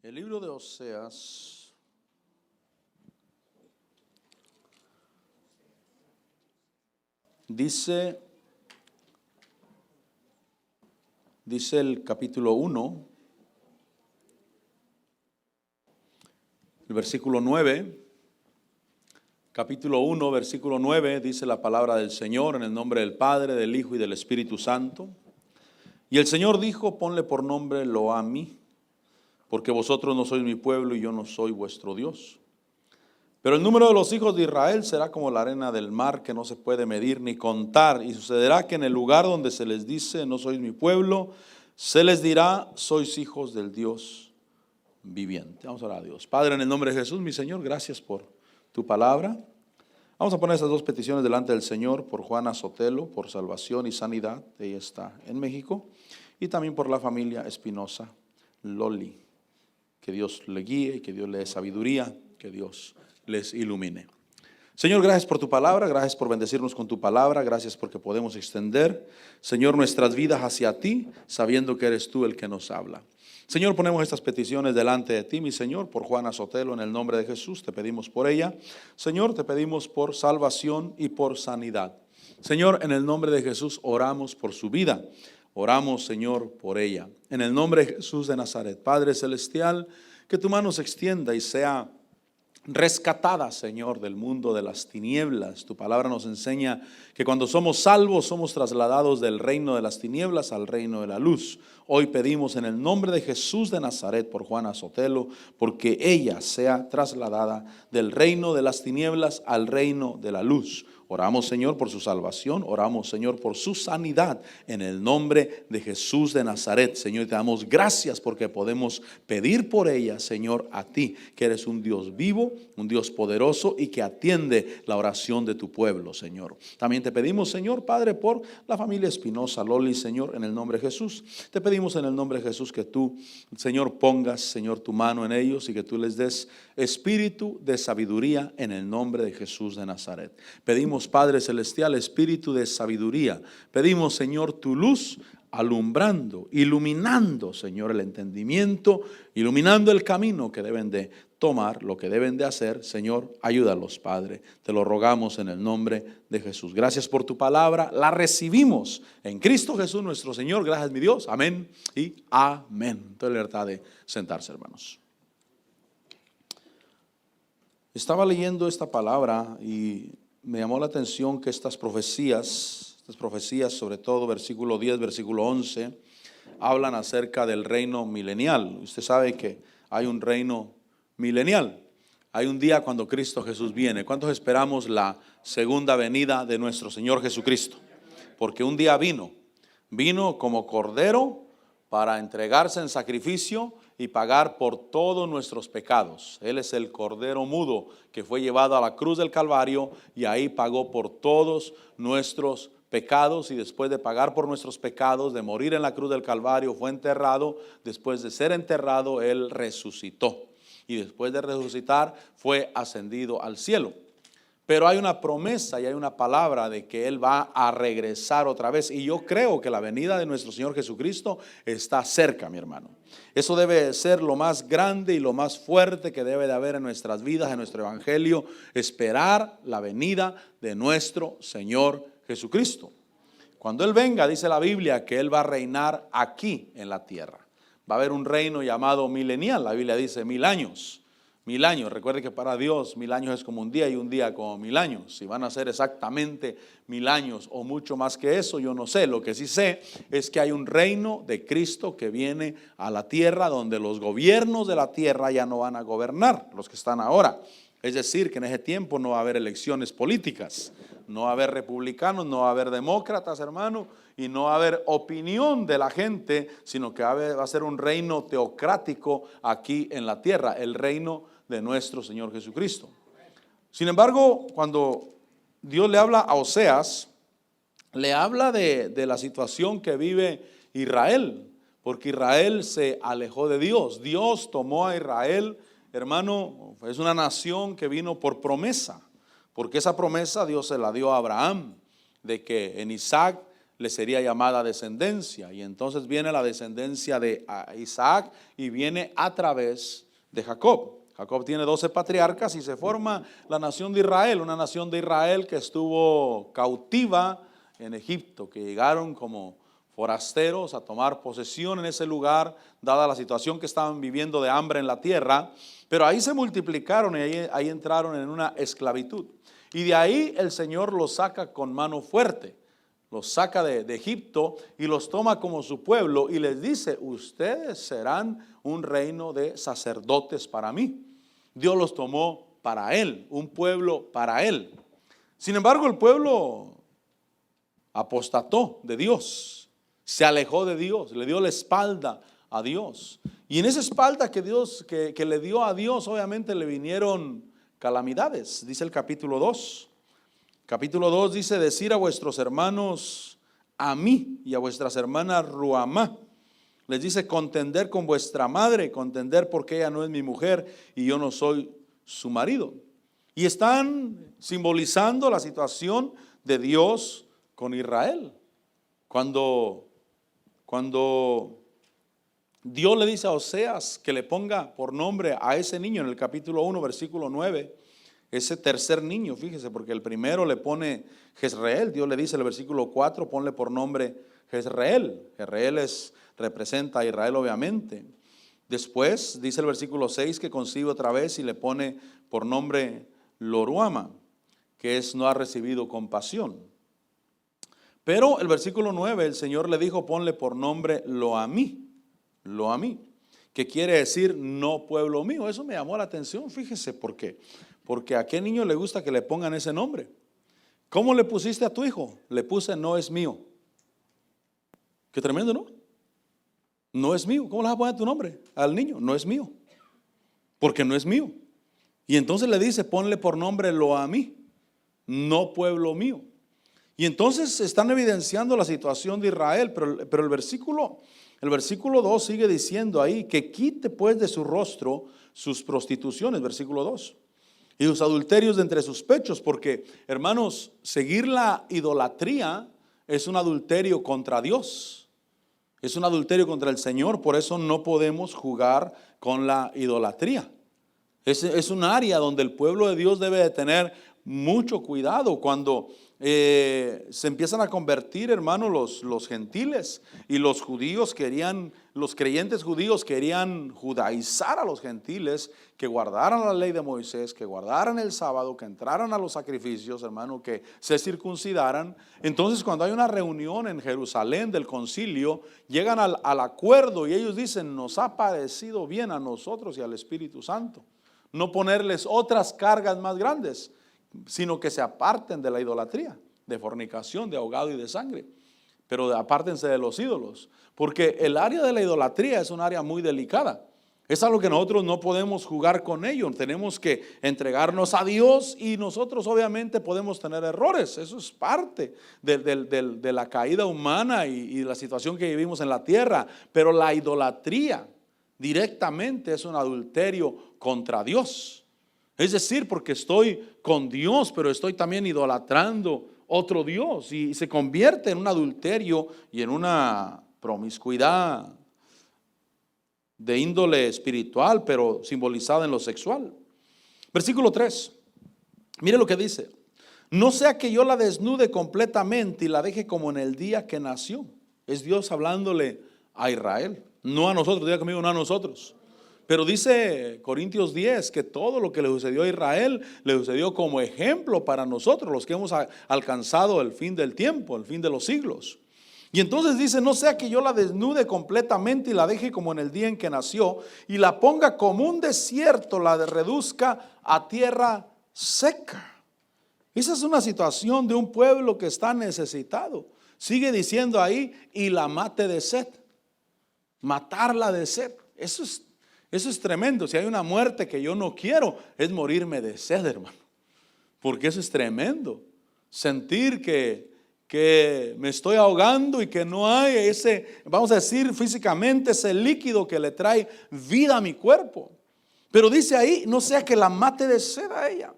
El libro de Oseas dice el capítulo 1, el versículo 9, capítulo 1, versículo 9, dice la palabra del Señor en el nombre del Padre, del Hijo y del Espíritu Santo. Y el Señor dijo: ponle por nombre Lo-Ammi, porque vosotros no sois mi pueblo y yo no soy vuestro Dios. Pero el número de los hijos de Israel será como la arena del mar, que no se puede medir ni contar. Y sucederá que en el lugar donde se les dice: no sois mi pueblo, se les dirá: sois hijos del Dios viviente. Vamos a orar a Dios. Padre, en el nombre de Jesús, mi Señor, gracias por tu palabra. Vamos a poner estas dos peticiones delante del Señor: por Juana Sotelo, por salvación y sanidad, ella está en México, y también por la familia Espinosa Loli. Que Dios le guíe y que Dios le dé sabiduría, que Dios les ilumine. Señor, gracias por tu palabra, gracias por bendecirnos con tu palabra, gracias porque podemos extender, Señor, nuestras vidas hacia ti, sabiendo que eres tú el que nos habla. Señor, ponemos estas peticiones delante de ti, mi Señor, por Juana Sotelo, en el nombre de Jesús, te pedimos por ella. Señor, te pedimos por salvación y por sanidad. Señor, en el nombre de Jesús oramos por su vida. Oramos, Señor, por ella. En el nombre de Jesús de Nazaret, Padre Celestial, que tu mano se extienda y sea rescatada, Señor, del mundo de las tinieblas. Tu palabra nos enseña que cuando somos salvos somos trasladados del reino de las tinieblas al reino de la luz. Hoy pedimos en el nombre de Jesús de Nazaret por Juana Sotelo, porque ella sea trasladada del reino de las tinieblas al reino de la luz. Oramos, Señor, por su salvación, oramos, Señor, por su sanidad, en el nombre de Jesús de Nazaret. Señor, te damos gracias porque podemos pedir por ella, Señor, a ti, que eres un Dios vivo, un Dios poderoso y que atiende la oración de tu pueblo, Señor. También te pedimos, Señor, Padre, por la familia Espinosa Loli, Señor, en el nombre de Jesús. Te pedimos en el nombre de Jesús que tú, Señor, pongas, Señor, tu mano en ellos y que tú les des espíritu de sabiduría en el nombre de Jesús de Nazaret. Pedimos, Padre Celestial, espíritu de sabiduría. Pedimos, Señor, tu luz alumbrando, iluminando, Señor, el entendimiento, iluminando el camino que deben de tomar, lo que deben de hacer. Señor, ayúdalos, Padre. Te lo rogamos en el nombre de Jesús. Gracias por tu palabra. La recibimos en Cristo Jesús nuestro Señor. Gracias, mi Dios. Amén y amén. Toda libertad de sentarse, hermanos. Estaba leyendo esta palabra y me llamó la atención que estas profecías, sobre todo versículo 10, versículo 11, hablan acerca del reino milenial. Usted sabe que hay un reino milenial. Hay un día cuando Cristo Jesús viene. ¿Cuántos esperamos la segunda venida de nuestro Señor Jesucristo? Porque un día vino como cordero para entregarse en sacrificio y pagar por todos nuestros pecados. Él es el cordero mudo que fue llevado a la cruz del Calvario y ahí pagó por todos nuestros pecados, y después de pagar por nuestros pecados, de morir en la cruz del Calvario, fue enterrado. Después de ser enterrado, Él resucitó, y después de resucitar fue ascendido al cielo. Pero hay una promesa y hay una palabra de que Él va a regresar otra vez. Y yo creo que la venida de nuestro Señor Jesucristo está cerca, mi hermano. Eso debe ser lo más grande y lo más fuerte que debe de haber en nuestras vidas, en nuestro evangelio. Esperar la venida de nuestro Señor Jesucristo. Cuando Él venga, dice la Biblia que Él va a reinar aquí en la tierra. Va a haber un reino llamado milenial. La Biblia dice 1000 años. 1000 años, recuerde que para Dios 1000 años es como un día y un día como 1000 años. Si van a ser exactamente 1000 años o mucho más que eso, yo no sé. Lo que sí sé es que hay un reino de Cristo que viene a la tierra, donde los gobiernos de la tierra ya no van a gobernar, los que están ahora. Es decir, que en ese tiempo no va a haber elecciones políticas, no va a haber republicanos, no va a haber demócratas, hermano, y no va a haber opinión de la gente, sino que va a ser un reino teocrático aquí en la tierra, el reino de nuestro Señor Jesucristo. Sin embargo, cuando Dios le habla a Oseas, le habla de la situación que vive Israel, porque Israel se alejó de Dios. Dios tomó a Israel, hermano, es una nación que vino por promesa, porque esa promesa Dios se la dio a Abraham, de que en Isaac le sería llamada descendencia. Y entonces viene la descendencia de Isaac y viene a través de Jacob. Jacob tiene 12 patriarcas y se forma la nación de Israel, una nación de Israel que estuvo cautiva en Egipto, que llegaron como forasteros a tomar posesión en ese lugar, dada la situación que estaban viviendo de hambre en la tierra, pero ahí se multiplicaron y ahí entraron en una esclavitud. Y de ahí el Señor los saca con mano fuerte, los saca de Egipto y los toma como su pueblo y les dice: ustedes serán un reino de sacerdotes para mí. Dios los tomó para Él, un pueblo para Él. Sin embargo, el pueblo apostató de Dios, se alejó de Dios, le dio la espalda a Dios. Y en esa espalda que le dio a Dios, obviamente le vinieron calamidades. Dice el capítulo 2. Capítulo 2 dice: decir a vuestros hermanos a mí y a vuestras hermanas Ruamá. Les dice: contender con vuestra madre, contender porque ella no es mi mujer y yo no soy su marido. Y están simbolizando la situación de Dios con Israel. Cuando Dios le dice a Oseas que le ponga por nombre a ese niño en el capítulo 1, versículo 9, ese tercer niño, fíjese, porque el primero le pone Jezreel. Dios le dice en el versículo 4, ponle por nombre Jezreel. Jezreel representa a Israel, obviamente. Después dice el versículo 6 que concibe otra vez y le pone por nombre Loruama, que es no ha recibido compasión. Pero el versículo 9, el Señor le dijo: ponle por nombre Loamí, que quiere decir no pueblo mío. Eso me llamó la atención, fíjese por qué. Porque a qué niño le gusta que le pongan ese nombre. ¿Cómo le pusiste a tu hijo? Le puse no es mío. Qué tremendo, ¿no? No es mío. ¿Cómo le vas a poner tu nombre al niño? No es mío, porque no es mío. Y entonces le dice: ponle por nombre Loamí, no pueblo mío. Y entonces están evidenciando la situación de Israel, pero el versículo 2 sigue diciendo ahí que quite pues de su rostro sus prostituciones, versículo 2, y sus adulterios de entre sus pechos, porque, hermanos, seguir la idolatría es un adulterio contra Dios, es un adulterio contra el Señor. Por eso no podemos jugar con la idolatría. Es un área donde el pueblo de Dios debe de tener mucho cuidado cuando se empiezan a convertir, hermanos, los gentiles, y los creyentes judíos querían judaizar a los gentiles, que guardaran la ley de Moisés, que guardaran el sábado, que entraran a los sacrificios, hermano, que se circuncidaran. Entonces, cuando hay una reunión en Jerusalén del concilio, llegan al acuerdo y ellos dicen: nos ha parecido bien a nosotros y al Espíritu Santo no ponerles otras cargas más grandes, sino que se aparten de la idolatría, de fornicación, de ahogado y de sangre. Pero apártense de los ídolos, porque el área de la idolatría es un área muy delicada. Es algo que nosotros no podemos jugar con ello. Tenemos que entregarnos a Dios, y nosotros obviamente podemos tener errores. Eso es parte de la caída humana y la situación que vivimos en la tierra. Pero la idolatría directamente es un adulterio contra Dios. Es decir, porque estoy con Dios, pero estoy también idolatrando otro Dios, y se convierte en un adulterio y en una promiscuidad de índole espiritual, pero simbolizada en lo sexual. Versículo 3, mire lo que dice: no sea que yo la desnude completamente y la deje como en el día que nació. Es Dios hablándole a Israel, no a nosotros. Diga conmigo: no a nosotros. Pero dice Corintios 10 que todo lo que le sucedió a Israel le sucedió como ejemplo para nosotros, los que hemos alcanzado el fin del tiempo, el fin de los siglos. Y entonces dice: no sea que yo la desnude completamente y la deje como en el día en que nació, y la ponga como un desierto, la reduzca a tierra seca. Esa es una situación de un pueblo que está necesitado. Sigue diciendo ahí: y la mate de sed, matarla de sed. Eso es tremendo. Si hay una muerte que yo no quiero, es morirme de sed, hermano, porque eso es tremendo. Sentir que me estoy ahogando y que no hay ese, vamos a decir físicamente, ese líquido que le trae vida a mi cuerpo. Pero dice ahí: no sea que la mate de sed a ella.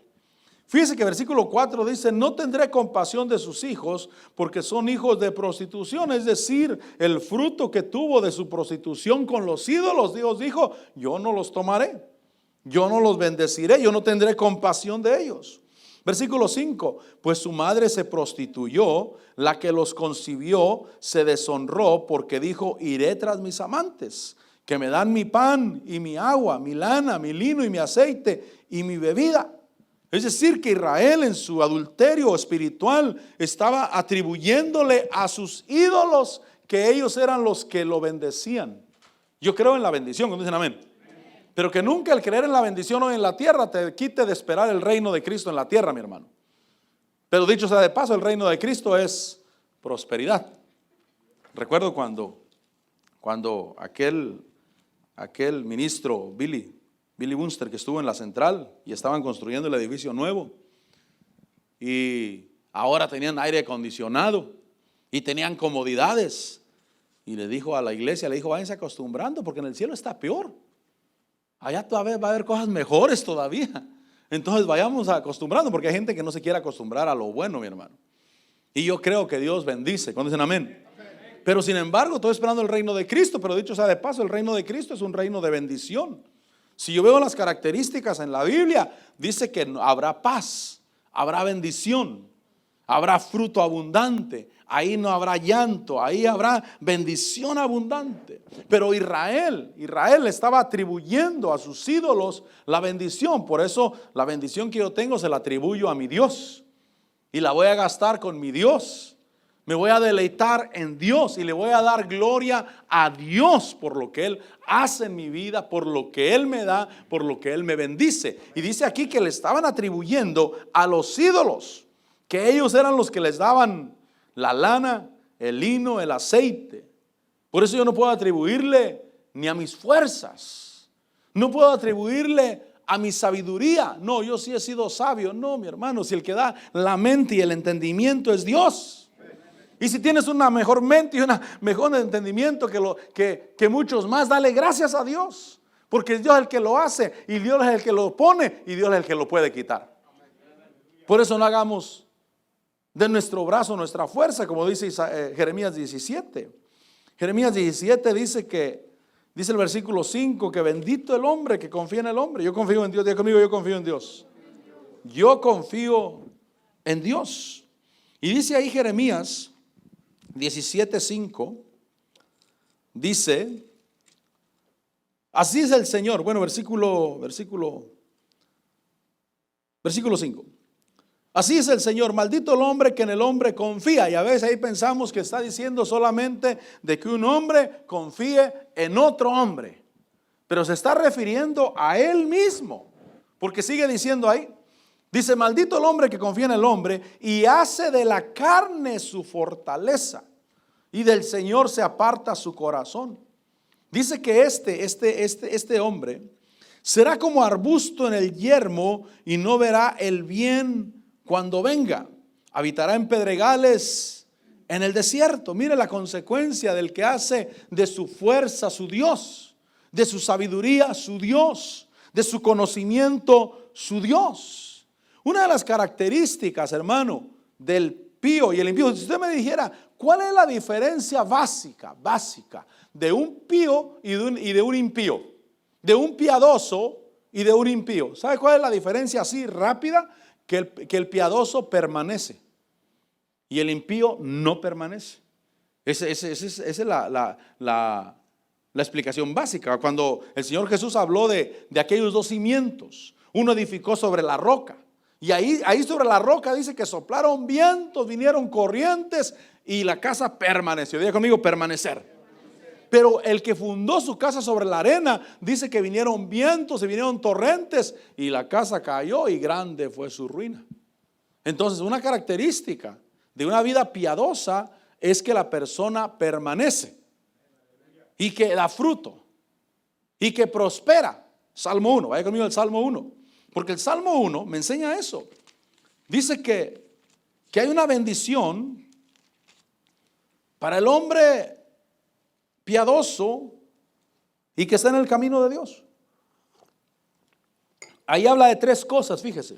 Fíjese que versículo 4 dice: no tendré compasión de sus hijos, porque son hijos de prostitución. Es decir, el fruto que tuvo de su prostitución con los ídolos, Dios dijo: yo no los tomaré, yo no los bendeciré, yo no tendré compasión de ellos. Versículo 5: pues su madre se prostituyó, la que los concibió se deshonró, porque dijo: iré tras mis amantes, que me dan mi pan y mi agua, mi lana, mi lino y mi aceite y mi bebida. Es decir, que Israel en su adulterio espiritual estaba atribuyéndole a sus ídolos que ellos eran los que lo bendecían. Yo creo en la bendición, cuando dicen amén. Pero que nunca el creer en la bendición hoy en la tierra te quite de esperar el reino de Cristo en la tierra, mi hermano. Pero dicho sea de paso, el reino de Cristo es prosperidad. Recuerdo cuando aquel ministro Billy Bunster, que estuvo en la central y estaban construyendo el edificio nuevo, y ahora tenían aire acondicionado y tenían comodidades, y le dijo a la iglesia, le dijo: váyanse acostumbrando, porque en el cielo está peor, allá todavía va a haber cosas mejores todavía. Entonces vayamos acostumbrando, porque hay gente que no se quiere acostumbrar a lo bueno, mi hermano. Y yo creo que Dios bendice. ¿Cuándo dicen amén? Pero sin embargo estoy esperando el reino de Cristo. Pero dicho sea de paso, el reino de Cristo es un reino de bendición. Si yo veo las características en la Biblia, dice que habrá paz, habrá bendición, habrá fruto abundante, ahí no habrá llanto, ahí habrá bendición abundante. Pero Israel estaba atribuyendo a sus ídolos la bendición. Por eso la bendición que yo tengo se la atribuyo a mi Dios, y la voy a gastar con mi Dios. Me voy a deleitar en Dios y le voy a dar gloria a Dios por lo que Él hace en mi vida, por lo que Él me da, por lo que Él me bendice. Y dice aquí que le estaban atribuyendo a los ídolos, que ellos eran los que les daban la lana, el lino, el aceite. Por eso yo no puedo atribuirle ni a mis fuerzas, no puedo atribuirle a mi sabiduría. No, yo sí he sido sabio. No, mi hermano, si el que da la mente y el entendimiento es Dios. Y si tienes una mejor mente y un mejor entendimiento que muchos más, dale gracias a Dios, porque Dios es el que lo hace, y Dios es el que lo pone, y Dios es el que lo puede quitar. Por eso no hagamos de nuestro brazo nuestra fuerza, como dice Jeremías 17. Jeremías 17 dice el versículo 5, que bendito el hombre que confía en el hombre. Yo confío en Dios. Diga conmigo: yo confío en Dios. Yo confío en Dios. Y dice ahí Jeremías 17:5, dice: así es el Señor. Bueno, versículo 5. Así es el Señor, maldito el hombre que en el hombre confía. Y a veces ahí pensamos que está diciendo solamente de que un hombre confíe en otro hombre, pero se está refiriendo a él mismo, porque sigue diciendo ahí, dice: maldito el hombre que confía en el hombre y hace de la carne su fortaleza, y del Señor se aparta su corazón. Dice que este hombre será como arbusto en el yermo y no verá el bien cuando venga. Habitará en pedregales en el desierto. Mire la consecuencia del que hace de su fuerza su Dios, de su sabiduría su Dios, de su conocimiento su Dios. Una de las características, hermano, del pío y el impío, si usted me dijera cuál es la diferencia básica de un pío y de un impío, de un piadoso y de un impío, ¿sabe cuál es la diferencia así rápida? Que el piadoso permanece y el impío no permanece. Esa es la explicación básica. Cuando el Señor Jesús habló de aquellos dos cimientos, uno edificó sobre la roca, y ahí sobre la roca dice que soplaron vientos, vinieron corrientes, y la casa permaneció. Diga conmigo: permanecer. Pero el que fundó su casa sobre la arena, dice que vinieron vientos y vinieron torrentes, y la casa cayó y grande fue su ruina. Entonces, una característica de una vida piadosa es que la persona permanece y que da fruto y que prospera. Salmo 1, vaya conmigo al Salmo 1, porque el Salmo 1 me enseña eso. Dice que hay una bendición para el hombre piadoso y que está en el camino de Dios. Ahí habla de tres cosas, fíjese.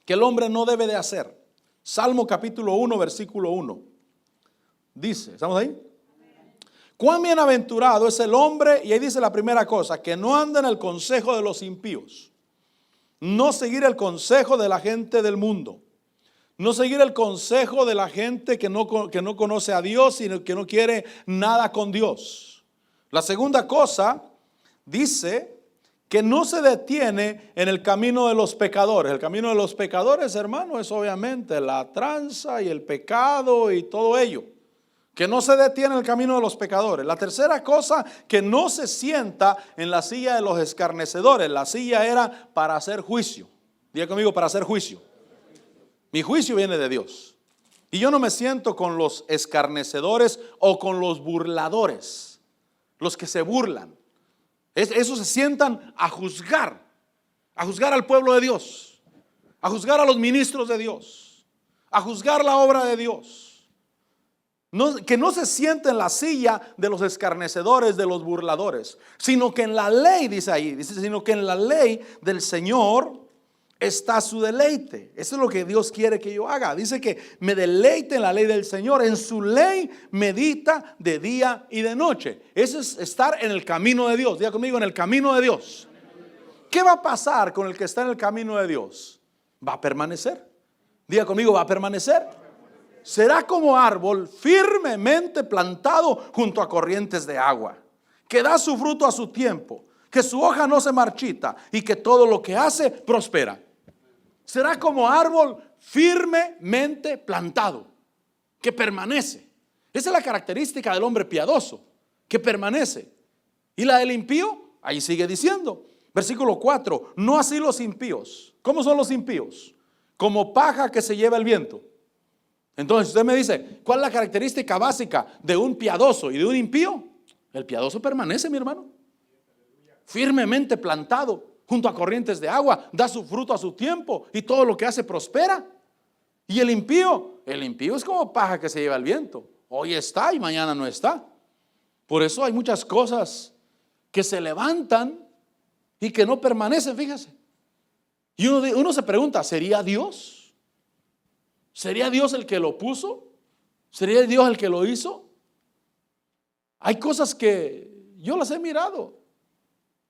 que el hombre no debe de hacer. Salmo capítulo 1, versículo 1. Dice, ¿estamos ahí? Cuán bienaventurado es el hombre, y ahí dice la primera cosa, que no anda en el consejo de los impíos, no seguir el consejo de la gente del mundo, no seguir el consejo de la gente que no conoce a Dios, sino que no quiere nada con Dios. La segunda cosa, dice que no se detiene en el camino de los pecadores. El camino de los pecadores, hermano, es obviamente la tranza y el pecado y todo ello. Que no se detiene en el camino de los pecadores. La tercera cosa, que no se sienta en la silla de los escarnecedores. La silla era para hacer juicio. Diga conmigo, para hacer juicio. Mi juicio viene de Dios. Y yo no me siento con los escarnecedores o con los burladores. Los que se burlan. Esos se sientan a juzgar al pueblo de Dios, a juzgar a los ministros de Dios, a juzgar la obra de Dios. Que no se siente en la silla de los escarnecedores, de los burladores, sino que en la ley, dice, sino que en la ley del Señor está su deleite. Eso es lo que Dios quiere que yo haga. Dice que me deleite en la ley del Señor. En su ley medita de día y de noche. Eso es estar en el camino de Dios. Diga conmigo, en el camino de Dios. ¿Qué va a pasar con el que está en el camino de Dios? Va a permanecer. Diga conmigo, va a permanecer. Será como árbol firmemente plantado junto a corrientes de agua, que da su fruto a su tiempo, que su hoja no se marchita y que todo lo que hace prospera. Será como árbol firmemente plantado, que permanece. Esa es la característica del hombre piadoso, que permanece. Y la del impío, ahí sigue diciendo, versículo 4, no así los impíos. ¿Cómo son los impíos? Como paja que se lleva el viento. Entonces usted me dice, ¿cuál es la característica básica de un piadoso y de un impío? El piadoso permanece, mi hermano, firmemente plantado junto a corrientes de agua, da su fruto a su tiempo y todo lo que hace prospera. Y el impío es como paja que se lleva el viento. Hoy está y mañana no está. Por eso hay muchas cosas que se levantan y que no permanecen, fíjese. Y uno se pregunta, ¿sería Dios? ¿Sería Dios el que lo puso? ¿Sería Dios el que lo hizo? Hay cosas que yo las he mirado.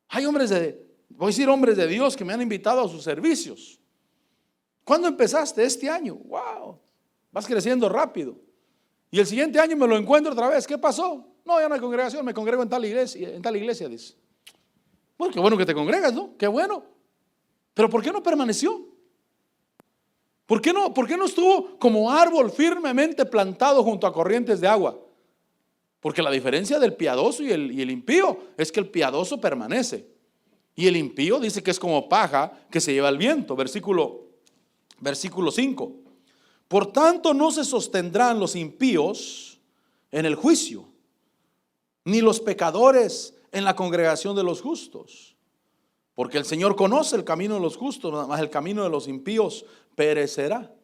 Hay hombres de Dios que me han invitado a sus servicios. ¿Cuándo empezaste? Este año. Wow, vas creciendo rápido. Y el siguiente año me lo encuentro otra vez. ¿Qué pasó? No, ya no hay congregación, me congrego en tal iglesia, dice. Bueno, qué bueno que te congregas, ¿no? Qué bueno. Pero ¿por qué no permaneció? ¿Por qué no estuvo como árbol firmemente plantado junto a corrientes de agua? Porque la diferencia del piadoso y el impío es que el piadoso permanece. Y el impío dice que es como paja que se lleva el viento. Versículo 5. Por tanto no se sostendrán los impíos en el juicio, ni los pecadores en la congregación de los justos. Porque el Señor conoce el camino de los justos, mas el camino de los impíos perecerá.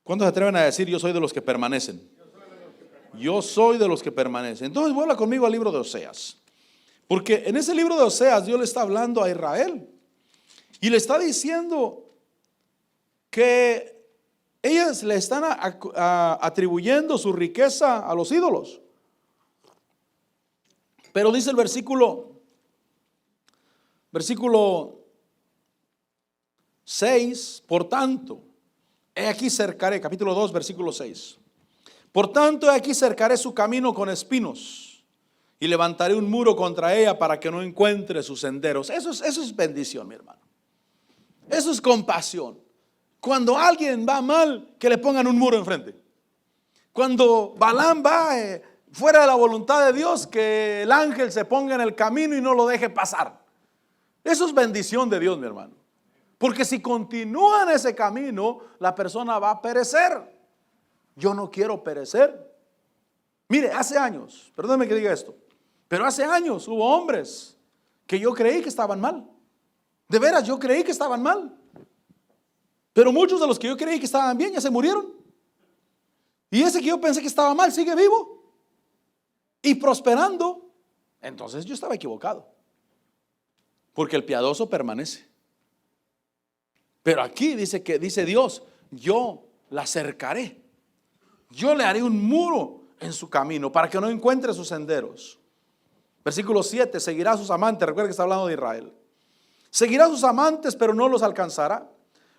¿Cuántos se atreven a decir yo soy de los que permanecen? Yo soy de los que permanecen. Entonces vuelva conmigo al libro de Oseas. Porque en ese libro de Oseas Dios le está hablando a Israel. Y le está diciendo que ellos le están atribuyendo su riqueza a los ídolos. Pero dice el versículo 6, por tanto, he aquí cercaré, capítulo 2, versículo 6. Por tanto, he aquí cercaré su camino con espinos y levantaré un muro contra ella para que no encuentre sus senderos. Eso es bendición, mi hermano. Eso es compasión. Cuando alguien va mal, que le pongan un muro enfrente. Cuando Balaam va fuera de la voluntad de Dios, que el ángel se ponga en el camino y no lo deje pasar. Eso es bendición de Dios, mi hermano. Porque si continúa en ese camino, la persona va a perecer. Yo no quiero perecer. Mire, hace años, perdóneme que diga esto, pero hace años hubo hombres que yo creí que estaban mal. De veras, yo creí que estaban mal. Pero muchos de los que yo creí que estaban bien ya se murieron. Y ese que yo pensé que estaba mal sigue vivo y prosperando. Entonces yo estaba equivocado. Porque el piadoso permanece. Pero aquí dice Dios, yo la cercaré. Yo le haré un muro en su camino para que no encuentre sus senderos. Versículo 7, seguirá a sus amantes. Recuerda que está hablando de Israel. Seguirá a sus amantes, pero no los alcanzará.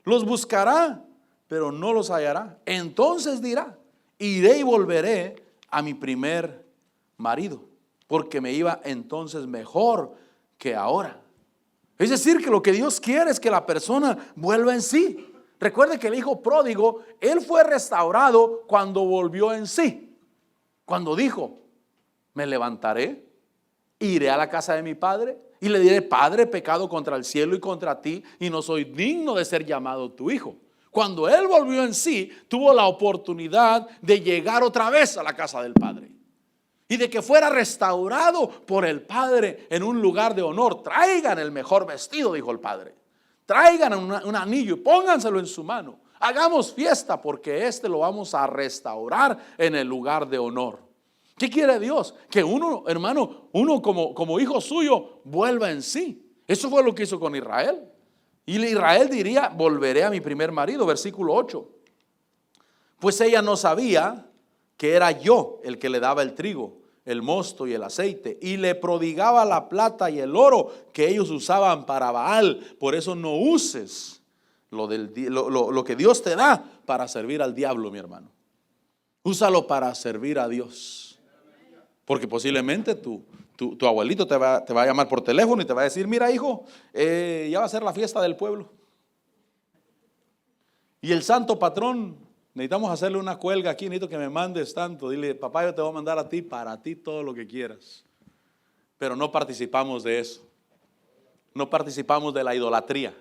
Los buscará, pero no los hallará. Entonces dirá, iré y volveré a mi primer marido, porque me iba entonces mejor que ahora. Es decir, que lo que Dios quiere es que la persona vuelva en sí. Recuerde que el hijo pródigo, él fue restaurado cuando volvió en sí. Cuando dijo, me levantaré, iré a la casa de mi padre y le diré, Padre, he pecado contra el cielo y contra ti y no soy digno de ser llamado tu hijo. Cuando él volvió en sí, tuvo la oportunidad de llegar otra vez a la casa del Padre y de que fuera restaurado por el Padre en un lugar de honor. Traigan el mejor vestido, dijo el Padre. Traigan un anillo y pónganselo en su mano. Hagamos fiesta porque lo vamos a restaurar en el lugar de honor. ¿Qué quiere Dios? Que uno, hermano, uno como hijo suyo vuelva en sí. Eso fue lo que hizo con Israel. Y Israel diría, volveré a mi primer marido, versículo 8. Pues ella no sabía que era yo el que le daba el trigo, el mosto y el aceite, y le prodigaba la plata y el oro que ellos usaban para Baal. Por eso no uses lo que Dios te da para servir al diablo, mi hermano. Úsalo para servir a Dios. Porque posiblemente tu abuelito te va a llamar por teléfono y te va a decir, mira hijo, ya va a ser la fiesta del pueblo. Y el santo patrón, necesitamos hacerle una cuelga aquí, necesito que me mandes tanto. Dile, papá, yo te voy a mandar a ti, para ti todo lo que quieras. Pero no participamos de eso. No participamos de la idolatría.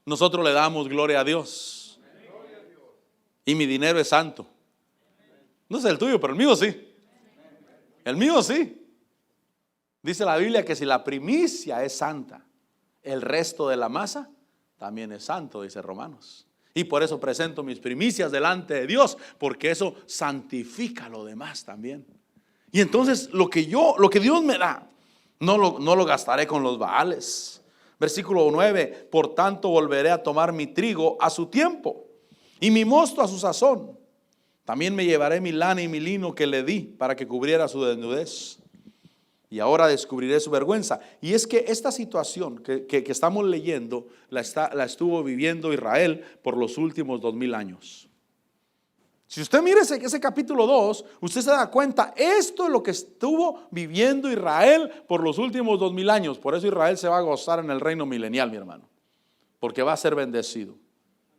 Nosotros le damos gloria a Dios. Y mi dinero es santo. No es el tuyo, pero el mío sí. El mío sí. Dice la Biblia que si la primicia es santa, el resto de la masa también es santo, dice Romanos. Y por eso presento mis primicias delante de Dios, porque eso santifica lo demás también. Y entonces lo que Dios me da, no lo gastaré con los Baales. Versículo 9, por tanto volveré a tomar mi trigo a su tiempo y mi mosto a su sazón. También me llevaré mi lana y mi lino que le di para que cubriera su desnudez. Y ahora descubriré su vergüenza. Y es que esta situación que estamos leyendo la estuvo viviendo Israel por los últimos 2000 años. Si usted mira ese capítulo 2, usted se da cuenta, esto es lo que estuvo viviendo Israel por los últimos 2000 años. Por eso Israel se va a gozar en el reino milenial, mi hermano. Porque va a ser bendecido.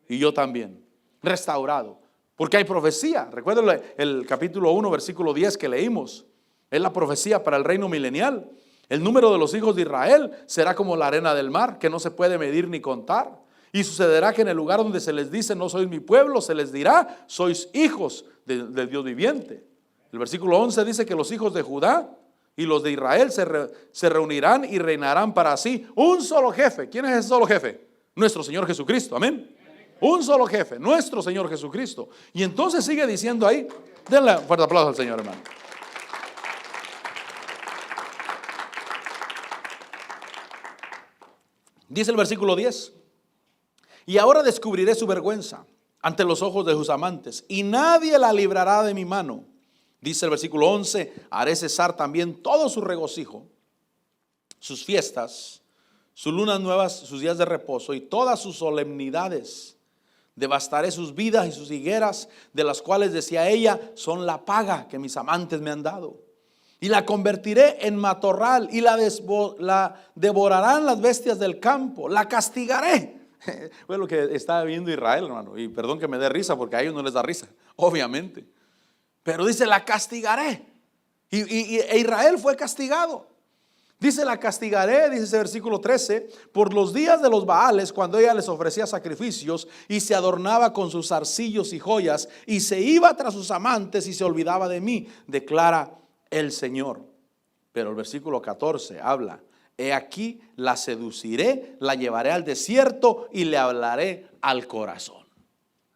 Y yo también. Restaurado. Porque hay profecía. Recuerden el capítulo 1, versículo 10 que leímos. Es la profecía para el reino milenial. El número de los hijos de Israel será como la arena del mar, que no se puede medir ni contar. Y sucederá que en el lugar donde se les dice, no sois mi pueblo, se les dirá, sois hijos del Dios viviente. El versículo 11 dice que los hijos de Judá y los de Israel se reunirán y reinarán para sí un solo jefe. ¿Quién es ese solo jefe? Nuestro Señor Jesucristo, amén. Un solo jefe, nuestro Señor Jesucristo. Y entonces sigue diciendo ahí, denle un fuerte aplauso al Señor, hermano. Dice el versículo 10, y ahora descubriré su vergüenza ante los ojos de sus amantes, y nadie la librará de mi mano. Dice el versículo 11, haré cesar también todo su regocijo, sus fiestas, sus lunas nuevas, sus días de reposo y todas sus solemnidades. Devastaré sus vidas y sus higueras, de las cuales decía ella, son la paga que mis amantes me han dado. Y la convertiré en matorral y la devorarán las bestias del campo. La castigaré. Fue lo que estaba viendo Israel, hermano. Y perdón que me dé risa porque a ellos no les da risa, obviamente. Pero dice, la castigaré. Y Israel fue castigado. Dice, la castigaré, dice ese versículo 13, por los días de los Baales, cuando ella les ofrecía sacrificios y se adornaba con sus zarcillos y joyas y se iba tras sus amantes y se olvidaba de mí, declara el Señor. Pero el versículo 14 habla, he aquí la seduciré, la llevaré al desierto y le hablaré al corazón.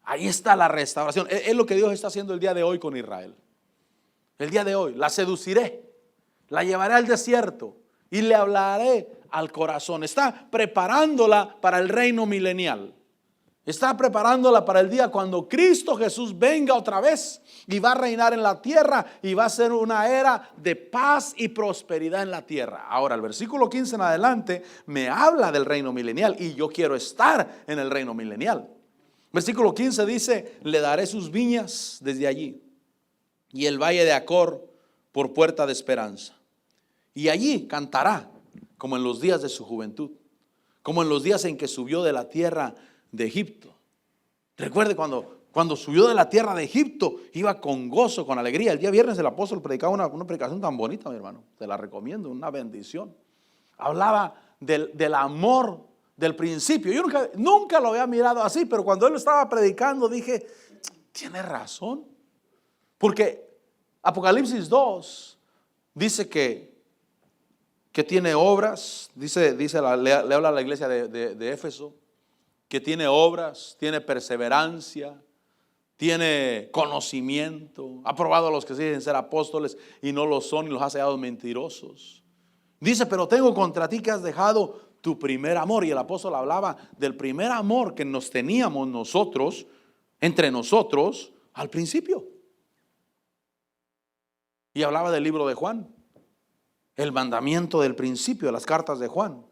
Ahí está la restauración. Es lo que Dios está haciendo el día de hoy con Israel. El día de hoy, la seduciré, la llevaré al desierto y le hablaré al corazón. Está preparándola para el reino milenial. Está preparándola para el día cuando Cristo Jesús venga otra vez y va a reinar en la tierra y va a ser una era de paz y prosperidad en la tierra. Ahora, el versículo 15 en adelante me habla del reino milenial y yo quiero estar en el reino milenial. Versículo 15 dice: le daré sus viñas desde allí y el valle de Acor por puerta de esperanza. Y allí cantará como en los días de su juventud, como en los días en que subió de la tierra de Egipto. Recuerde cuando subió de la tierra de Egipto, iba con gozo, con alegría. El día viernes el apóstol predicaba una predicación tan bonita, mi hermano. Te la recomiendo, una bendición. Hablaba del amor del principio. Yo nunca lo había mirado así, pero cuando él estaba predicando dije, tiene razón. Porque Apocalipsis 2 dice que tiene obras, le habla a la iglesia de Éfeso, que tiene obras, tiene perseverancia, tiene conocimiento, ha probado a los que se dicen ser apóstoles y no lo son y los ha hallado mentirosos. Dice, pero tengo contra ti que has dejado tu primer amor. Y el apóstol hablaba del primer amor que nos teníamos nosotros, entre nosotros, al principio. Y hablaba del libro de Juan, el mandamiento del principio, de las cartas de Juan.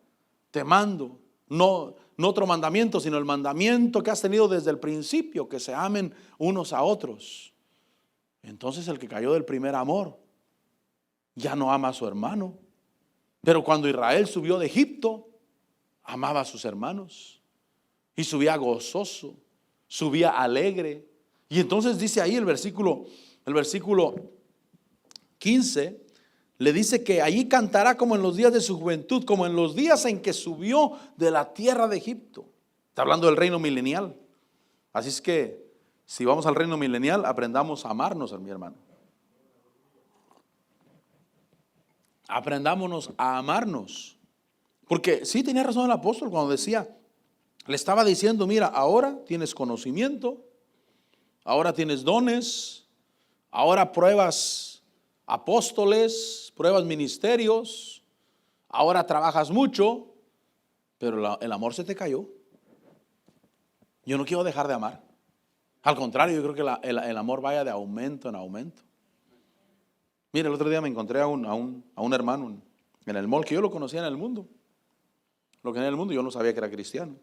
Te mando, no otro mandamiento, sino el mandamiento que has tenido desde el principio, que se amen unos a otros. Entonces el que cayó del primer amor ya no ama a su hermano. Pero cuando Israel subió de Egipto, amaba a sus hermanos y subía gozoso, subía alegre. Y entonces dice ahí el versículo 15, le dice que allí cantará como en los días de su juventud, como en los días en que subió de la tierra de Egipto. Está hablando del reino milenial. Así es que si vamos al reino milenial, aprendamos a amarnos, mi hermano. Aprendámonos a amarnos. Porque sí tenía razón el apóstol cuando decía, le estaba diciendo, mira, ahora tienes conocimiento, ahora tienes dones, ahora pruebas apóstoles, pruebas ministerios, ahora trabajas mucho, pero el amor se te cayó. Yo no quiero dejar de amar. Al contrario, yo creo que el amor vaya de aumento en aumento. Mire, el otro día me encontré a un hermano en el mall que yo lo conocía en el mundo. Lo que en el mundo yo no sabía que era cristiano.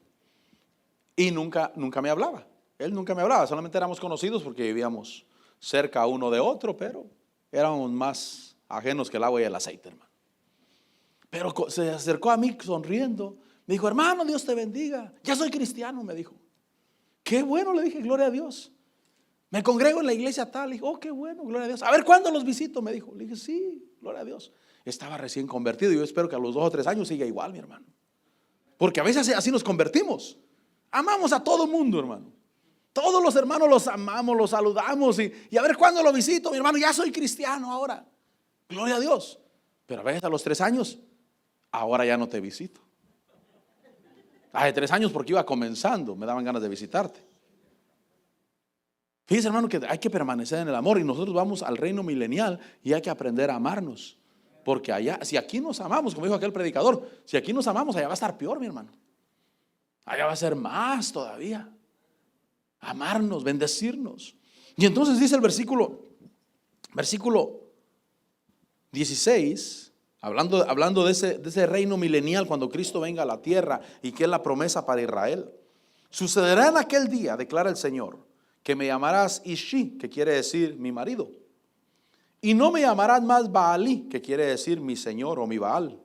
Y nunca me hablaba. Él nunca me hablaba, solamente éramos conocidos porque vivíamos cerca uno de otro, pero éramos más ajenos que el agua y el aceite, hermano. Pero se acercó a mí sonriendo. Me dijo, hermano, Dios te bendiga. Ya soy cristiano, me dijo. Qué bueno, le dije, gloria a Dios. Me congrego en la iglesia tal. Le dije, oh, qué bueno, gloria a Dios. A ver, ¿cuándo los visito? Me dijo. Le dije, sí, gloria a Dios. Estaba recién convertido y yo espero que a los 2 o 3 años siga igual, mi hermano. Porque a veces así nos convertimos. Amamos a todo mundo, hermano. Todos los hermanos los amamos, los saludamos y a ver cuándo lo visito, mi hermano, ya soy cristiano ahora. Gloria a Dios. Pero a veces a los 3 años, ahora ya no te visito. Hace 3 años porque iba comenzando, me daban ganas de visitarte. Fíjese, hermano, que hay que permanecer en el amor y nosotros vamos al reino milenial y hay que aprender a amarnos. Porque allá, si aquí nos amamos, como dijo aquel predicador, si aquí nos amamos, allá va a estar peor, mi hermano. Allá va a ser más todavía. Amarnos, bendecirnos. Y entonces dice el versículo 16, hablando de ese reino milenial cuando Cristo venga a la tierra y que es la promesa para Israel. Sucederá en aquel día, declara el Señor, que me llamarás Ishi, que quiere decir mi marido. Y no me llamarás más Baalí, que quiere decir mi Señor o mi Baal.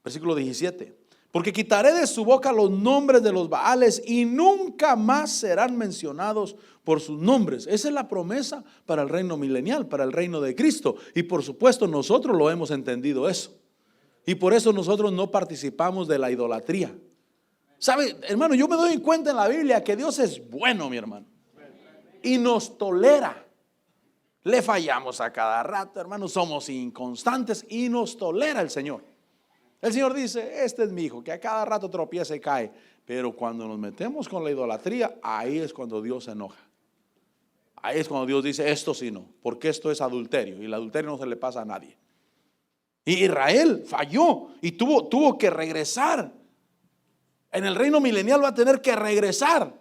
Versículo 17. Porque quitaré de su boca los nombres de los Baales y nunca más serán mencionados por sus nombres. Esa es la promesa para el reino milenial, para el reino de Cristo. Y por supuesto nosotros lo hemos entendido eso. Y por eso nosotros no participamos de la idolatría. ¿Sabe, hermano? Yo me doy cuenta en la Biblia que Dios es bueno, mi hermano. Y nos tolera. Le fallamos a cada rato, hermano. Somos inconstantes y nos tolera el Señor. El Señor dice, este es mi hijo, que a cada rato tropieza y cae. Pero cuando nos metemos con la idolatría, ahí es cuando Dios se enoja. Ahí es cuando Dios dice, esto sí no, porque esto es adulterio. Y el adulterio no se le pasa a nadie. Y Israel falló y tuvo que regresar En el reino milenial va a tener que regresar.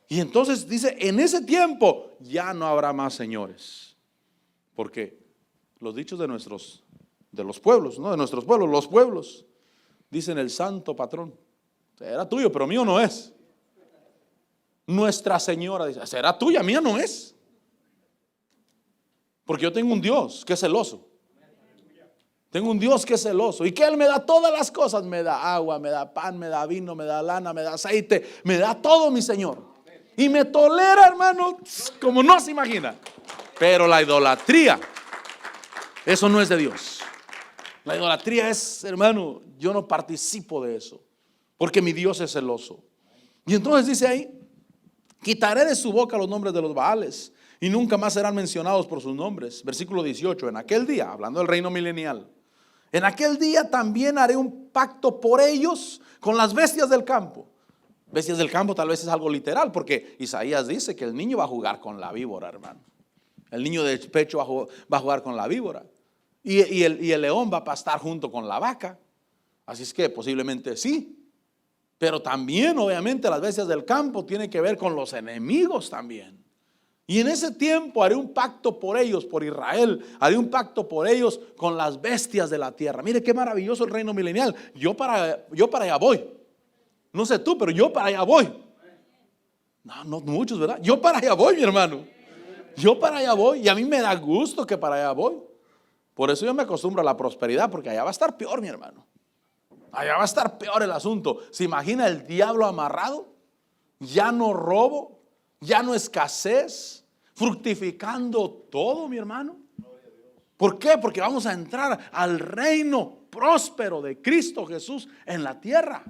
Y entonces dice, en ese tiempo ya no habrá más señores. Porque los dichos de los pueblos, no de nuestros pueblos, los pueblos, dicen el santo patrón. Será tuyo, pero mío no es. Nuestra Señora dice, será tuya, mía no es. Porque yo tengo un Dios que es celoso. Tengo un Dios que es celoso y que Él me da todas las cosas. Me da agua, me da pan, me da vino, me da lana, me da aceite, me da todo, mi Señor. Y me tolera, hermano, como no se imagina. Pero la idolatría, eso no es de Dios. La idolatría es, hermano, yo no participo de eso, porque mi Dios es celoso. Y entonces dice ahí, quitaré de su boca los nombres de los Baales y nunca más serán mencionados por sus nombres. Versículo 18, en aquel día, hablando del reino milenial, en aquel día también haré un pacto por ellos con las bestias del campo. Bestias del campo tal vez es algo literal, porque Isaías dice que el niño va a jugar con la víbora, hermano. El niño de pecho va a jugar con la víbora. Y el león va a pastar junto con la vaca. Así es que posiblemente sí. Pero también obviamente las bestias del campo tienen que ver con los enemigos también. Y en ese tiempo haré un pacto por ellos, por Israel. Haré un pacto por ellos con las bestias de la tierra. Mire qué maravilloso el reino milenial. Yo para allá voy. No sé tú, pero yo para allá voy. No muchos, ¿verdad? Yo para allá voy, mi hermano. Yo para allá voy. Y a mí me da gusto que para allá voy. Por eso yo me acostumbro a la prosperidad, porque allá va a estar peor, mi hermano. Allá va a estar peor el asunto. ¿Se imagina el diablo amarrado? Ya no robo, ya no escasez, fructificando todo, mi hermano. ¿Por qué? Porque vamos a entrar al reino próspero de Cristo Jesús en la tierra.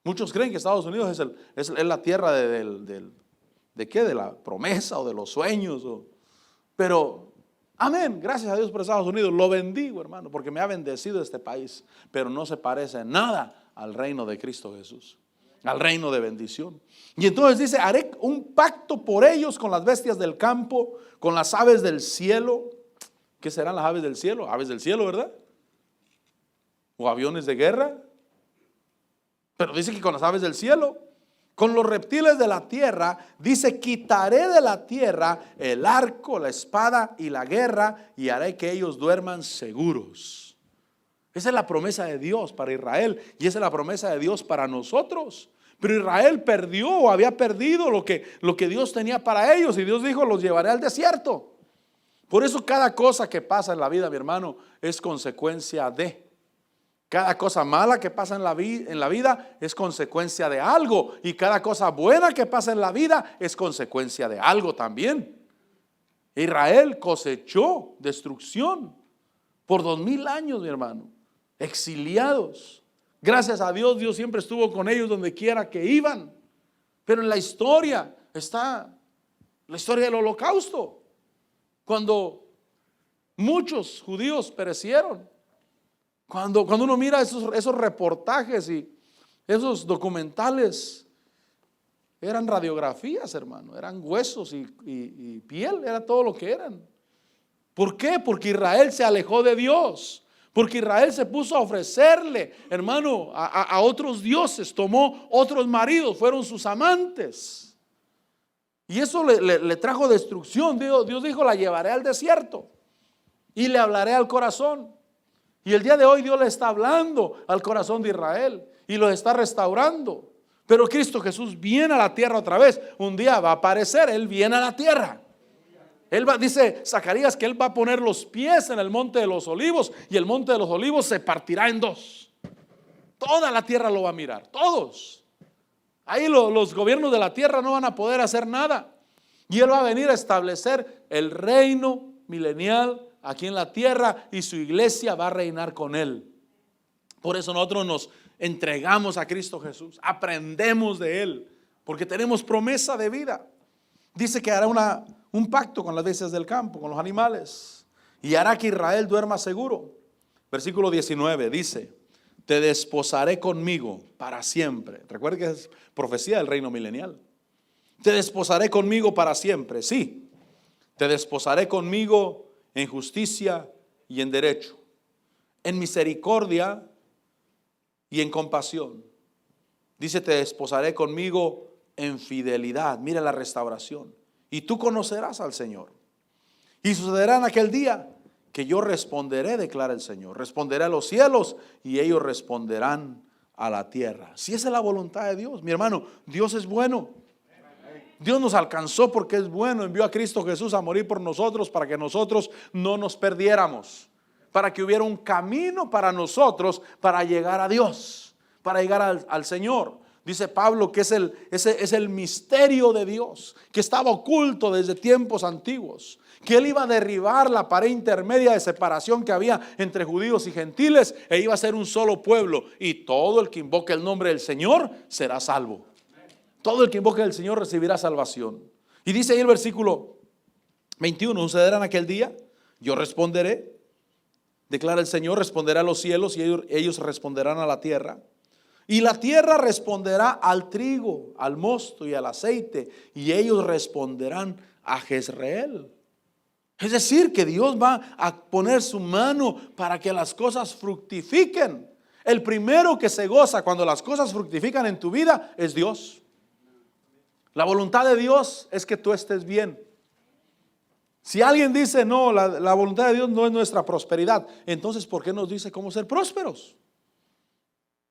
Muchos creen que Estados Unidos es la tierra ¿de qué? De la promesa o de los sueños. Pero, amén, gracias a Dios por Estados Unidos. Lo bendigo, hermano, porque me ha bendecido este país. Pero no se parece en nada al reino de Cristo Jesús, al reino de bendición. Y entonces dice, haré un pacto por ellos con las bestias del campo, con las aves del cielo. ¿Qué serán las aves del cielo? Aves del cielo, ¿verdad? ¿O aviones de guerra? Pero dice que con las aves del cielo, con los reptiles de la tierra, dice, quitaré de la tierra el arco, la espada y la guerra, y haré que ellos duerman seguros. Esa es la promesa de Dios para Israel, y esa es la promesa de Dios para nosotros. Pero Israel perdió o había perdido lo que Dios tenía para ellos, y Dios dijo, los llevaré al desierto. Por eso cada cosa que pasa en la vida, mi hermano, es consecuencia de. Cada cosa mala que pasa en la vida es consecuencia de algo. Y cada cosa buena que pasa en la vida es consecuencia de algo también. Israel cosechó destrucción por 2000 años, mi hermano. Exiliados. Gracias a Dios, Dios siempre estuvo con ellos donde quiera que iban. Pero en la historia está la historia del Holocausto, cuando muchos judíos perecieron. Cuando uno mira esos reportajes y esos documentales, eran radiografías, hermano, eran huesos y piel, era todo lo que eran. ¿Por qué? Porque Israel se alejó de Dios, porque Israel se puso a ofrecerle, hermano, a otros dioses, tomó otros maridos, fueron sus amantes. Y eso le trajo destrucción. Dios dijo, la llevaré al desierto y le hablaré al corazón. Y el día de hoy Dios le está hablando al corazón de Israel y lo está restaurando. Pero Cristo Jesús viene a la tierra otra vez. Un día va a aparecer, Él viene a la tierra. Dice Zacarías que Él va a poner los pies en el monte de los olivos y el monte de los olivos se partirá en dos. Toda la tierra lo va a mirar, todos. Ahí los gobiernos de la tierra no van a poder hacer nada. Y Él va a venir a establecer el reino milenial aquí en la tierra y su iglesia va a reinar con Él. Por eso nosotros nos entregamos a Cristo Jesús, aprendemos de Él, porque tenemos promesa de vida. Dice que hará un pacto con las bestias del campo, con los animales, y hará que Israel duerma seguro. Versículo 19 dice, te desposaré conmigo para siempre. Recuerde que es profecía del reino milenial. Te desposaré conmigo para siempre, sí. Te desposaré conmigo en justicia y en derecho, en misericordia y en compasión. Dice, te desposaré conmigo en fidelidad. Mira la restauración. Y tú conocerás al Señor. Y sucederá en aquel día que yo responderé, declara el Señor. Responderé a los cielos y ellos responderán a la tierra. Si esa es la voluntad de Dios, mi hermano, Dios es bueno. Dios nos alcanzó porque es bueno. Envió a Cristo Jesús a morir por nosotros para que nosotros no nos perdiéramos. Para que hubiera un camino para nosotros para llegar a Dios, para llegar al Señor. Dice Pablo que es el misterio de Dios, que estaba oculto desde tiempos antiguos. Que Él iba a derribar la pared intermedia de separación que había entre judíos y gentiles e iba a ser un solo pueblo. Y todo el que invoque el nombre del Señor será salvo. Todo el que invoque al Señor recibirá salvación. Y dice ahí el versículo 21, sucederá en aquel día, yo responderé, declara el Señor, responderá a los cielos y ellos responderán a la tierra. Y la tierra responderá al trigo, al mosto y al aceite, y ellos responderán a Jezreel. Es decir, que Dios va a poner su mano para que las cosas fructifiquen. El primero que se goza cuando las cosas fructifican en tu vida es Dios. La voluntad de Dios es que tú estés bien. Si alguien dice, no, la voluntad de Dios no es nuestra prosperidad, entonces ¿por qué nos dice cómo ser prósperos?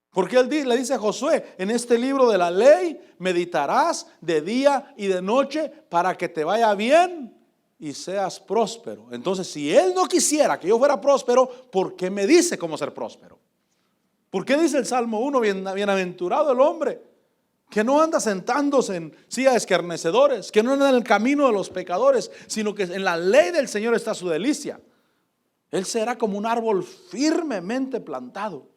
Porque Él le dice a Josué, en este libro de la ley meditarás de día y de noche para que te vaya bien y seas próspero. Entonces, si Él no quisiera que yo fuera próspero, ¿por qué me dice cómo ser próspero? ¿Por qué dice el Salmo 1, bienaventurado el hombre que no anda sentándose en sillas de escarnecedores, que no anda en el camino de los pecadores, sino que en la ley del Señor está su delicia? Él será como un árbol firmemente plantado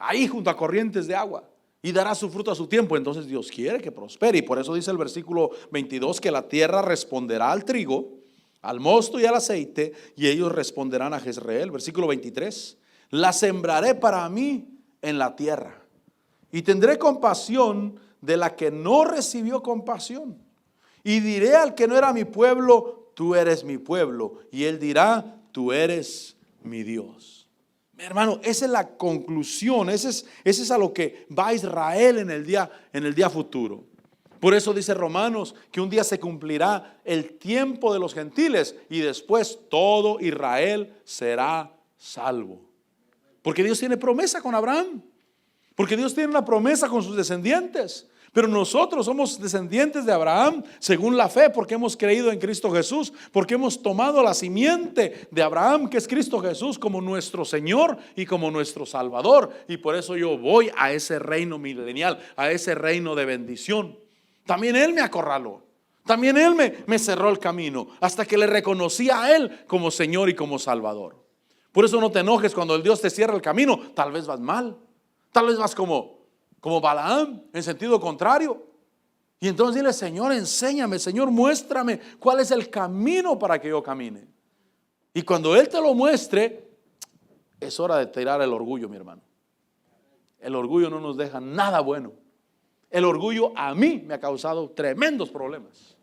ahí junto a corrientes de agua y dará su fruto a su tiempo. Entonces Dios quiere que prospere, y por eso dice el versículo 22 que la tierra responderá al trigo, al mosto y al aceite, y ellos responderán a Jezreel. Versículo 23, la sembraré para mí en la tierra y tendré compasión de la que no recibió compasión, y diré al que no era mi pueblo, tú eres mi pueblo, y él dirá, tú eres mi Dios. Hermano, esa es la conclusión, ese es a lo que va Israel en el día futuro. Por eso dice Romanos que un día se cumplirá el tiempo de los gentiles y después todo Israel será salvo. Porque Dios tiene promesa con Abraham, porque Dios tiene una promesa con sus descendientes. Pero nosotros somos descendientes de Abraham según la fe, porque hemos creído en Cristo Jesús, porque hemos tomado la simiente de Abraham, que es Cristo Jesús, como nuestro Señor y como nuestro Salvador. Y por eso yo voy a ese reino milenial, a ese reino de bendición. También Él me acorraló, también Él me cerró el camino, hasta que le reconocí a Él como Señor y como Salvador. Por eso no te enojes cuando el Dios te cierra el camino. Tal vez vas mal, tal vez vas como Balaam, en sentido contrario. Y entonces dile, Señor, enséñame, Señor, muéstrame cuál es el camino para que yo camine. Y cuando Él te lo muestre, es hora de tirar el orgullo, mi hermano. El orgullo no nos deja nada bueno. El orgullo a mí me ha causado tremendos problemas.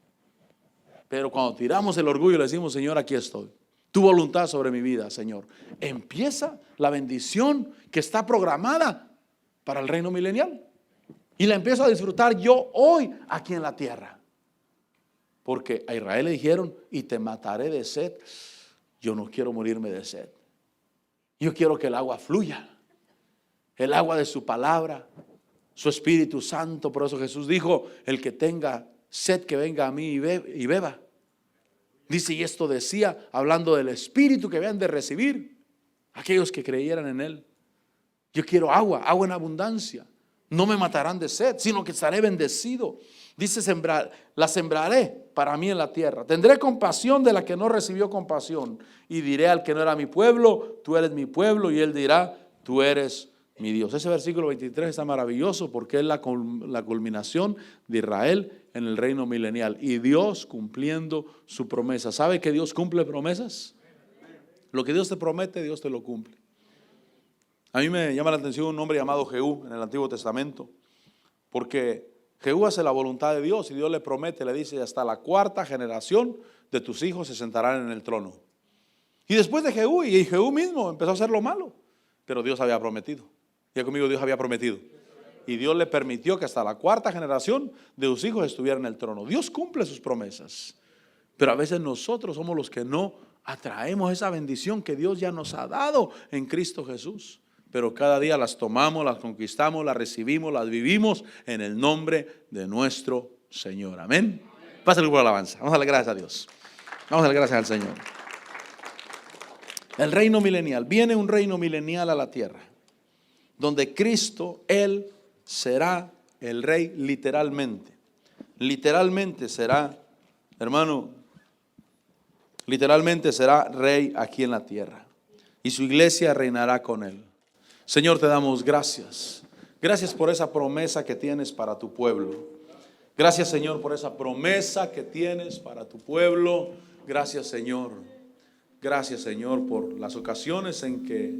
Pero cuando tiramos el orgullo, le decimos, Señor, aquí estoy. Tu voluntad sobre mi vida, Señor. Empieza la bendición que está programada para el reino milenial. Y la empiezo a disfrutar yo hoy aquí en la tierra. Porque a Israel le dijeron, y te mataré de sed. Yo no quiero morirme de sed. Yo quiero que el agua fluya. El agua de su palabra, su Espíritu Santo. Por eso Jesús dijo, el que tenga sed que venga a mí y beba. Dice, y esto decía, hablando del Espíritu que habían de recibir aquellos que creyeran en Él. Yo quiero agua en abundancia. No me matarán de sed, sino que estaré bendecido. Dice, la sembraré para mí en la tierra. Tendré compasión de la que no recibió compasión. Y diré al que no era mi pueblo, tú eres mi pueblo. Y él dirá, tú eres mi Dios. Ese versículo 23 está maravilloso porque es la culminación de Israel en el reino milenial. Y Dios cumpliendo su promesa. ¿Sabe que Dios cumple promesas? Lo que Dios te promete, Dios te lo cumple. A mí me llama la atención un hombre llamado Jehú en el Antiguo Testamento, porque Jehú hace la voluntad de Dios y Dios le promete, le dice, hasta la 4ª generación de tus hijos se sentarán en el trono. Y después de Jehú, y Jehú mismo empezó a hacer lo malo, pero Dios había prometido. Ya conmigo, Dios había prometido. y Dios le permitió que hasta la cuarta generación de sus hijos estuviera en el trono. Dios cumple sus promesas, pero a veces nosotros somos los que no atraemos esa bendición que Dios ya nos ha dado en Cristo Jesús. Pero cada día las tomamos, las conquistamos, las recibimos, las vivimos en el nombre de nuestro Señor. Amén. Pasa el grupo de alabanza. Vamos a darle gracias a Dios. Vamos a darle gracias al Señor. El reino milenial. Viene un reino milenial a la tierra, donde Cristo, Él será el Rey literalmente. Literalmente será, hermano, literalmente será Rey aquí en la tierra. Y su iglesia reinará con Él. Señor, te damos gracias. Gracias por esa promesa que tienes para tu pueblo. Gracias, Señor, por esa promesa que tienes para tu pueblo. Gracias, Señor. Gracias, Señor, por las ocasiones en que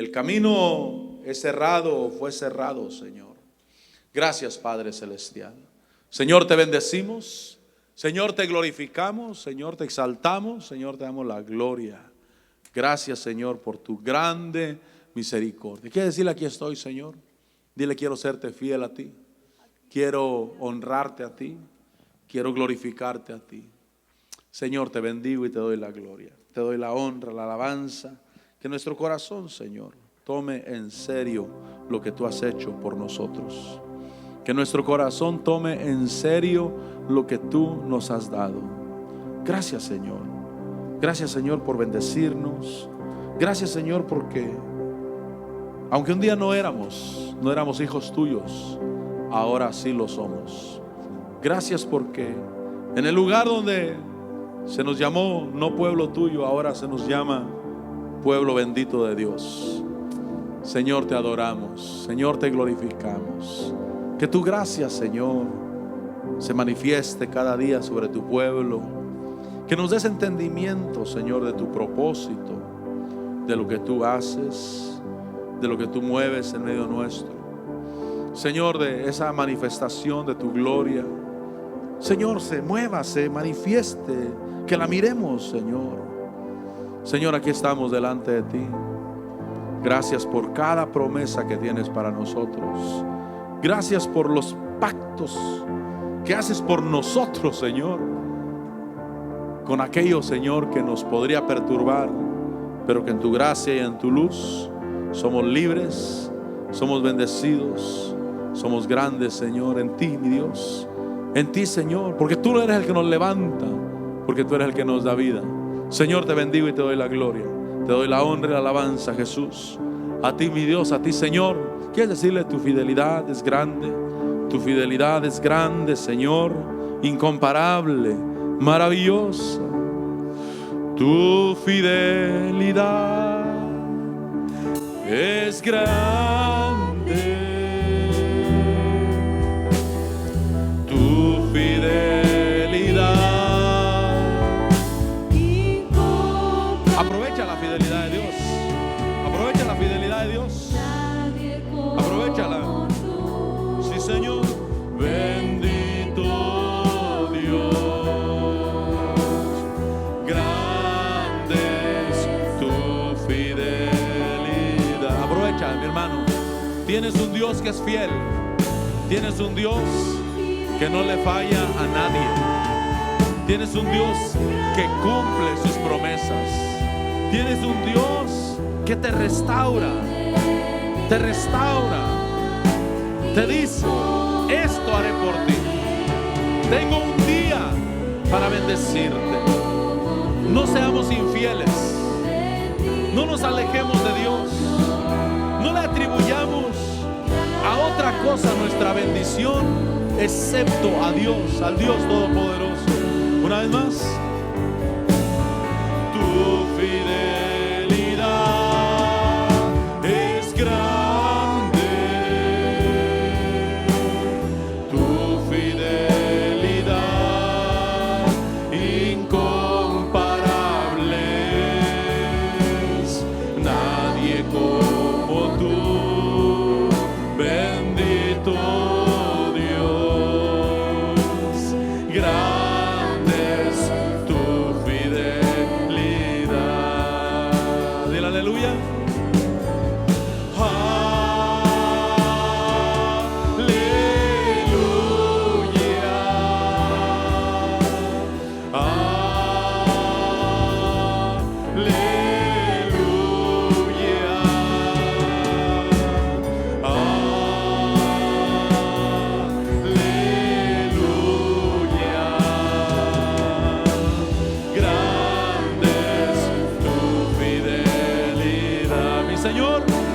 el camino es cerrado o fue cerrado, Señor. Gracias, Padre Celestial. Señor, te bendecimos. Señor, te glorificamos. Señor, te exaltamos. Señor, te damos la gloria. Gracias, Señor, por tu grande misericordia. ¿Quieres decirle aquí estoy, Señor? Dile, quiero serte fiel a ti. Quiero honrarte a ti. Quiero glorificarte a ti. Señor, te bendigo y te doy la gloria. Te doy la honra, la alabanza. Que nuestro corazón, Señor, tome en serio lo que tú has hecho por nosotros. Que nuestro corazón tome en serio lo que tú nos has dado. Gracias, Señor. Gracias, Señor, por bendecirnos. Gracias, Señor, porque aunque un día no éramos hijos tuyos, ahora sí lo somos. Gracias porque en el lugar donde se nos llamó no pueblo tuyo, ahora se nos llama pueblo bendito de Dios. Señor, te adoramos. Señor, te glorificamos. Que tu gracia, Señor, se manifieste cada día sobre tu pueblo. Que nos des entendimiento, Señor, de tu propósito, de lo que tú haces, de lo que tú mueves en medio nuestro. Señor, de esa manifestación de tu gloria. Señor, se mueva, se manifieste, que la miremos, Señor. Señor, aquí estamos delante de ti. Gracias por cada promesa que tienes para nosotros. Gracias por los pactos que haces por nosotros, Señor, con aquello, Señor, que nos podría perturbar, pero que en tu gracia y en tu luz somos libres, somos bendecidos, somos grandes, Señor, en ti, mi Dios. En ti, Señor, porque tú eres el que nos levanta, porque tú eres el que nos da vida. Señor, te bendigo y te doy la gloria, te doy la honra y la alabanza, Jesús. A ti, mi Dios, a ti, Señor. ¿Quieres decirle tu fidelidad es grande? Tu fidelidad es grande, Señor, incomparable, maravillosa. Tu fidelidad es grande. Tu fidelidad. Aprovecha la fidelidad de Dios. Aprovecha la fidelidad de Dios. Aprovechala. Sí, Señor. Bendito Dios. Grande es tu fidelidad. Aprovecha, mi hermano. Tienes un Dios que es fiel. Tienes un Dios que no le falla a nadie. Tienes un Dios que cumple sus promesas. Tienes un Dios que te restaura. Te restaura. Te dice, esto haré por ti. Tengo un día para bendecirte. No seamos infieles. No nos alejemos de Dios. No le atribuyamos a otra cosa nuestra bendición, excepto a Dios, al Dios Todopoderoso. Una vez más, tu fidelidad es grande, tu fidelidad incomparable, nadie como tú, bendito Dios. Grande es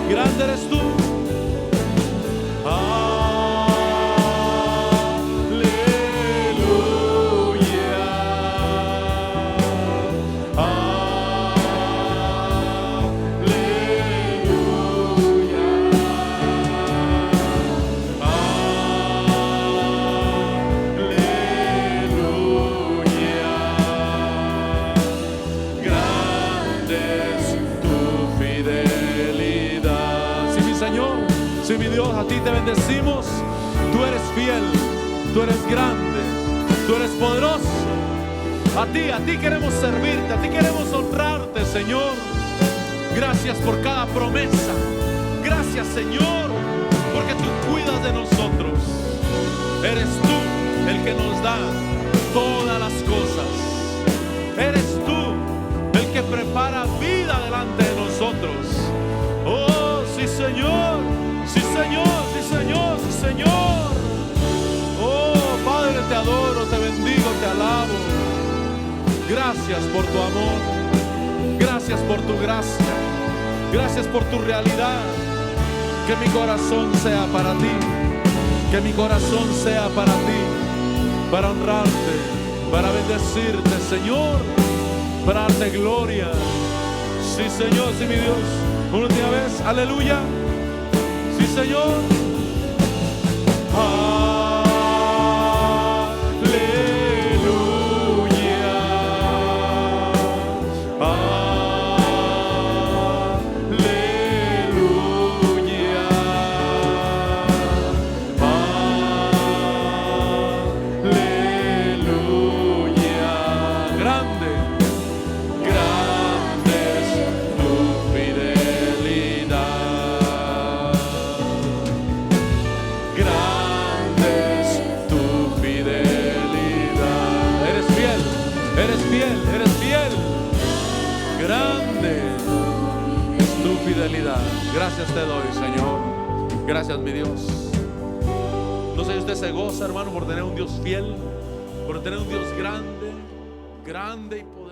grande eres tú. Sí, mi Dios, a ti te bendecimos. Tú eres fiel, tú eres grande, tú eres poderoso. A ti queremos servirte, a ti queremos honrarte, Señor. Gracias por cada promesa. Gracias, Señor, porque tú cuidas de nosotros. Eres tú el que nos da todas las cosas. Eres tú el que prepara vida delante de nosotros. Oh, sí, Señor. Sí, Señor, sí, Señor, sí, Señor. Oh, Padre, te adoro, te bendigo, te alabo. Gracias por tu amor. Gracias por tu gracia. Gracias por tu realidad. Que mi corazón sea para ti. Que mi corazón sea para ti. Para honrarte, para bendecirte, Señor. Para darte gloria. Sí, Señor, sí, mi Dios. Una última vez, aleluya. Sí, Señor. Aleluya. Aleluya. Aleluya. Grande. Grande es tu fidelidad. Grande es tu fidelidad. Eres fiel, eres fiel, eres fiel. Grande es tu fidelidad. Gracias te doy, Señor. Gracias, mi Dios. No sé si usted se goza, hermano, por tener un Dios fiel, por tener un Dios grande, grande y poderoso.